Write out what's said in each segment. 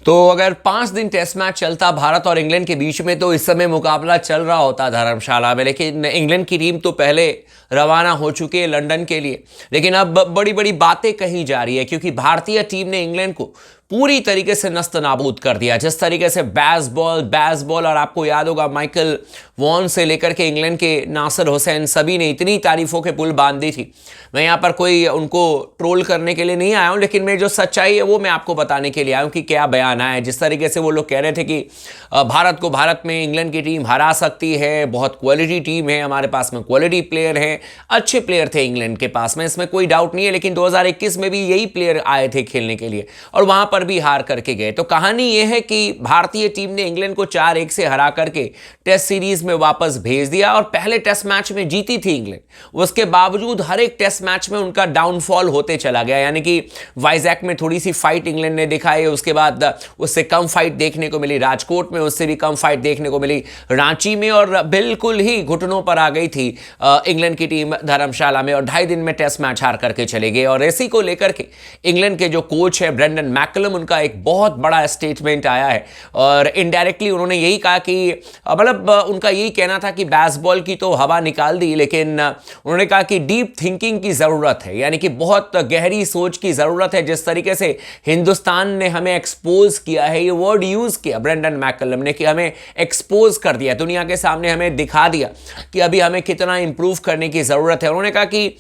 तो अगर 5 दिन टेस्ट मैच चलता भारत और इंग्लैंड के बीच में तो इस समय मुकाबला चल रहा होता धर्मशाला में, लेकिन इंग्लैंड की टीम तो पहले रवाना हो चुकी है लंदन के लिए। लेकिन अब बड़ी बड़ी बातें कही जा रही है क्योंकि भारतीय टीम ने इंग्लैंड को पूरी तरीके से नस्त नाबूद कर दिया। जिस तरीके से बैसबॉल और आपको याद होगा माइकल वॉन से लेकर के इंग्लैंड के नासिर हुसैन सभी ने इतनी तारीफों के पुल बांध दी थी। मैं यहाँ पर कोई उनको ट्रोल करने के लिए नहीं आया हूँ, लेकिन मैं जो सच्चाई है वो मैं आपको बताने के लिए आया हूँ कि क्या बयान आया है। जिस तरीके से वो लोग कह रहे थे कि भारत में इंग्लैंड की टीम हरा सकती है, बहुत क्वालिटी टीम है, हमारे पास में क्वालिटी प्लेयर हैं, अच्छे प्लेयर थे इंग्लैंड के पास में, इसमें कोई डाउट नहीं है। लेकिन 2021 में भी यही प्लेयर आए थे खेलने के लिए और वहां पर भी हार करके गए। तो कहानी यह है कि भारतीय टीम ने इंग्लैंड को 4-1 से हरा करके टेस्ट सीरीज में वापस भेज दिया और पहले टेस्ट मैच में जीती थी इंग्लैंड। उसके बावजूद हर एक टेस्ट मैच में उनका डाउनफॉल होते चला गया, यानी कि वाइजैक में थोड़ी सी फाइट इंग्लैंड ने दिखाई, उसके बाद उससे कम फाइट देखने को मिली राजकोट में, उससे भी कम फाइट देखने को मिली रांची में, और बिल्कुल ही घुटनों पर आ गई थी इंग्लैंड की टीम धर्मशाला में और 2.5 दिन में टेस्ट मैच हार करके चले गए। और इसी को लेकर के इंग्लैंड के जो कोच है ब्रेंडन मैकलम, उनका एक बहुत बड़ा स्टेटमेंट आया है और इनडायरेक्टली उन्होंने यही कहा कि मतलब उनका यही कहना था कि बेसबॉल की तो हवा निकाल दी, लेकिन उन्होंने कहा कि डीप थिंकिंग की जरूरत है, यानी कि बहुत गहरी सोच की जरूरत है। जिस तरीके से हिंदुस्तान ने हमें एक्सपोज किया है, ये वर्ड यूज किया ब्रेंडन मैकलम ने कि हमें एक्सपोज कर दिया, दुनिया के सामने हमें दिखा दिया कि अभी हमें कितना इंप्रूव करने की जरूरत है। उन्होंने कहा कि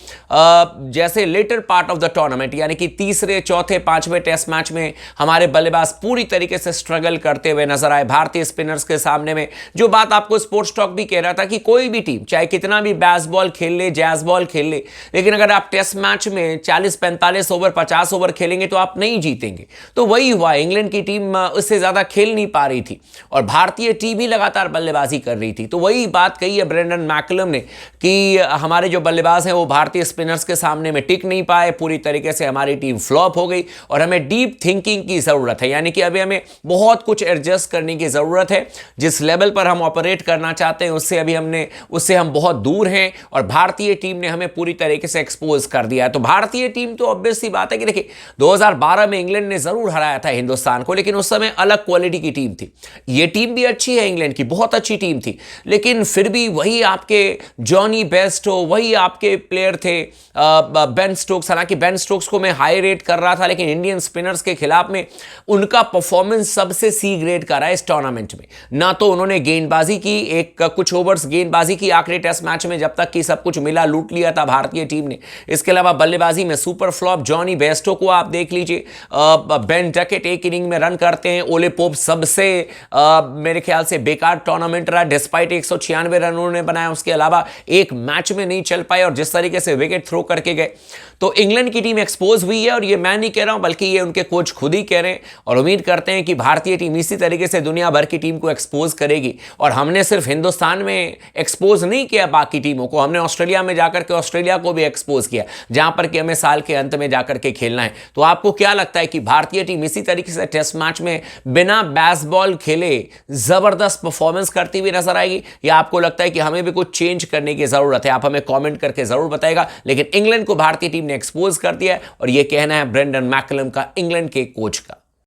जैसे later part of the tournament, यानी कि तीसरे चौथे पांचवें टेस्ट मैच में हमारे बल्लेबाज पूरी तरीके से स्ट्रगल करते हुए नजर आए भारतीय स्पिनर्स के सामने में। जो बात आपको स्पोर्ट्स टॉक भी कह रहा था कि कोई भी टीम चाहे कितना भी बेसबॉल खेल ले, जैज बॉल खेल ले, लेकिन अगर आप टेस्ट मैच में 40-45 ओवर 50 ओवर खेलेंगे तो आप नहीं जीतेंगे। तो वही हुआ, इंग्लैंड की टीम उससे ज्यादा खेल नहीं पा रही थी और भारतीय टीम ही लगातार बल्लेबाजी कर रही थी। तो वही बात कही है ब्रेंडन मैकलम ने कि हमारे जो बल्लेबाज हैं वो भारतीय स्पिनर्स के सामने में टिक नहीं पाए, पूरी तरीके से हमारी टीम फ्लॉप हो गई और हमें डीप थिंकिंग की जरूरत है, यानी कि अभी हमें बहुत कुछ एडजस्ट करने की जरूरत है। जिस लेवल पर हम ऑपरेट करना चाहते हैं उससे हम बहुत दूर हैं और भारतीय टीम ने हमें पूरी तरीके से एक्सपोज कर दिया है। तो भारतीय टीम तो ऑब्वियस सी बात है कि देखिए 2012 में इंग्लैंड ने जरूर हराया था हिंदुस्तान को, लेकिन उस समय अलग क्वालिटी की टीम थी। ये टीम भी अच्छी है, इंग्लैंड की बहुत अच्छी टीम थी, लेकिन फिर भी वही आपके जॉनी बेस्टो, वही आपके प्लेयर थे बेन स्टोक्स। हालांकि बेन स्टोक्स को मैं हाई रेट कर रहा था, लेकिन इंडियन स्पिनर्स के खिलाफ में उनका परफॉर्मेंस सबसे सी ग्रेड का रहा है इस टूर्नामेंट में। ना तो उन्होंने गेंदबाजी की, कुछ ओवर्स गेंदबाजी की आखिरी टेस्ट मैच में, जब तक कि सब कुछ मिला लूट लिया था भारतीय टीम ने। इसके अलावा बल्लेबाजी में सुपर फ्लॉप जॉनी बेस्टो को आप देख लीजिए, बेन डकेट एक इनिंग में रन करते हैं, ओले पोप सबसे मेरे ख्याल से बेकार टूर्नामेंट रहा, डिस्पाइट 196 रन उन्होंने बनाया, उसके अलावा एक मैच में नहीं चल पाए और जिस तरीके से विकेट थ्रो करके गए। तो इंग्लैंड की टीम एक्सपोज हुई है और ये मैं नहीं कह रहा हूं बल्कि ये उनके कोच खुद ही कह रहे हैं और उम्मीद करते हैं कि भारतीय टीम इसी तरीके से दुनिया भर की टीम को एक्सपोज करेगी। और हमने सिर्फ हिंदुस्तान में एक्सपोज नहीं किया बाकी टीमों को, हमने ऑस्ट्रेलिया में जाकर के ऑस्ट्रेलिया को भी एक्सपोज किया, जहां पर कि हमें साल के अंत में जाकर के खेलना है। तो आपको क्या लगता है कि भारतीय टीम इसी तरीके से टेस्ट मैच में बिना बेसबॉल खेले जबरदस्त परफॉर्मेंस करती हुई नजर आएगी, या आपको लगता है कि हमें भी कुछ चेंज करने की जरूरत है? आप हमें कमेंट करके जरूर बताएगा। लेकिन इंग्लैंड को भारतीय टीम ने एक्सपोज कर दिया है और यह कहना है ब्रेंडन मैकलम का, इंग्लैंड के कोच का।